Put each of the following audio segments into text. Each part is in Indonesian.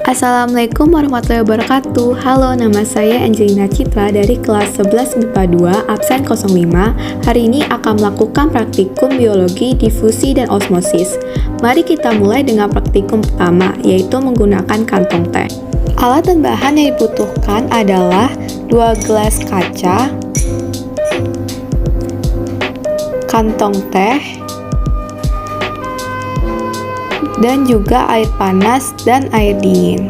Assalamualaikum warahmatullahi wabarakatuh. Halo, nama saya Angelina Citra dari kelas 11 MIPA 2, absen 05. Hari ini akan melakukan praktikum biologi difusi dan osmosis. Mari kita mulai dengan praktikum pertama, yaitu menggunakan kantong teh. Alat dan bahan yang dibutuhkan adalah 2 gelas kaca, kantong teh, dan juga air panas dan air dingin.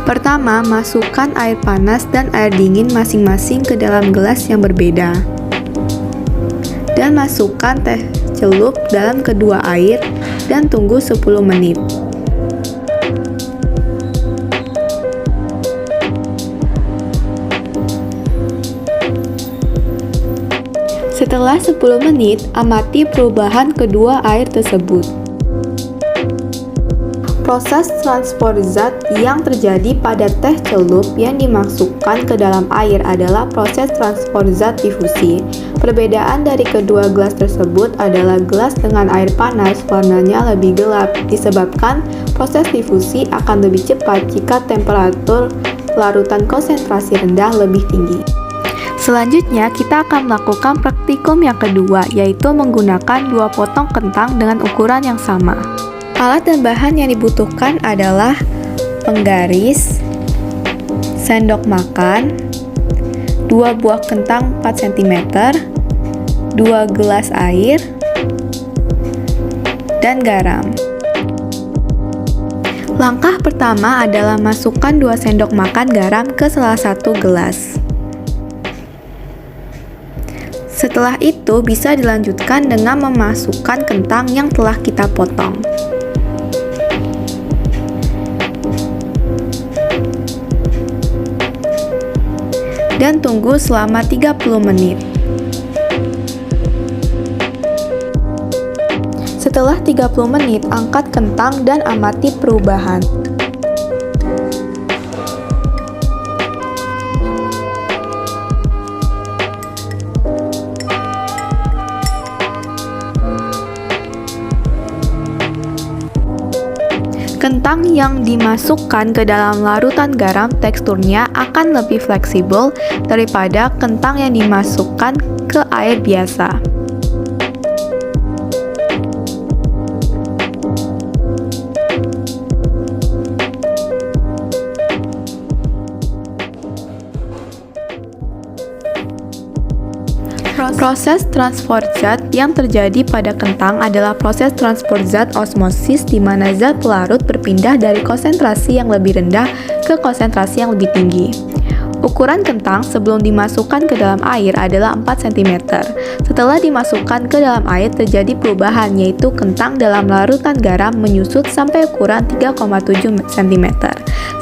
Pertama, masukkan air panas dan air dingin masing-masing ke dalam gelas yang berbeda. Dan masukkan teh celup dalam kedua air dan tunggu 10 menit. Setelah 10 menit, amati perubahan kedua air tersebut. Proses transport zat yang terjadi pada teh celup yang dimasukkan ke dalam air adalah proses transport zat difusi. Perbedaan dari kedua gelas tersebut adalah gelas dengan air panas warnanya lebih gelap, disebabkan proses difusi akan lebih cepat jika temperatur larutan konsentrasi rendah lebih tinggi. Selanjutnya, kita akan melakukan praktikum yang kedua, yaitu menggunakan 2 potong kentang dengan ukuran yang sama. Alat dan bahan yang dibutuhkan adalah penggaris, sendok makan, 2 buah kentang 4 cm, 2 gelas air, dan garam. Langkah pertama adalah masukkan 2 sendok makan garam ke salah satu gelas. Setelah itu, bisa dilanjutkan dengan memasukkan kentang yang telah kita potong. Dan tunggu selama 30 menit. Setelah 30 menit, angkat kentang dan amati perubahan. Kentang yang dimasukkan ke dalam larutan garam teksturnya akan lebih fleksibel daripada kentang yang dimasukkan ke air biasa. Proses transport zat yang terjadi pada kentang adalah proses transport zat osmosis, di mana zat pelarut berpindah dari konsentrasi yang lebih rendah ke konsentrasi yang lebih tinggi. Ukuran kentang sebelum dimasukkan ke dalam air adalah 4 cm. Setelah dimasukkan ke dalam air, terjadi perubahan, yaitu kentang dalam larutan garam menyusut sampai ukuran 3,7 cm.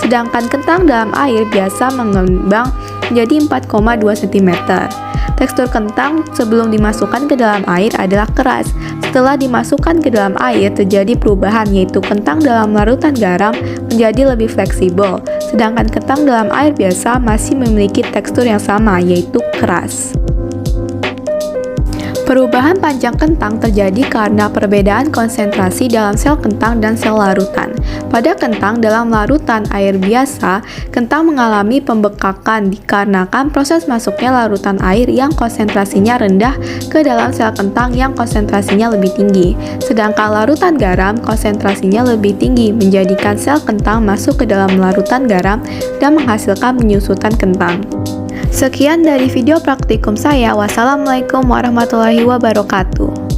Sedangkan kentang dalam air biasa mengembang menjadi 4,2 cm. Tekstur kentang sebelum dimasukkan ke dalam air adalah keras. Setelah dimasukkan ke dalam air, terjadi perubahan, yaitu kentang dalam larutan garam menjadi lebih fleksibel, sedangkan kentang dalam air biasa masih memiliki tekstur yang sama, yaitu keras. Perubahan panjang kentang terjadi karena perbedaan konsentrasi dalam sel kentang dan sel larutan. Pada kentang dalam larutan air biasa, kentang mengalami pembekakan dikarenakan proses masuknya larutan air yang konsentrasinya rendah ke dalam sel kentang yang konsentrasinya lebih tinggi. Sedangkan larutan garam konsentrasinya lebih tinggi, menjadikan sel kentang masuk ke dalam larutan garam dan menghasilkan penyusutan kentang. Sekian dari video praktikum saya. Wassalamualaikum warahmatullahi wabarakatuh.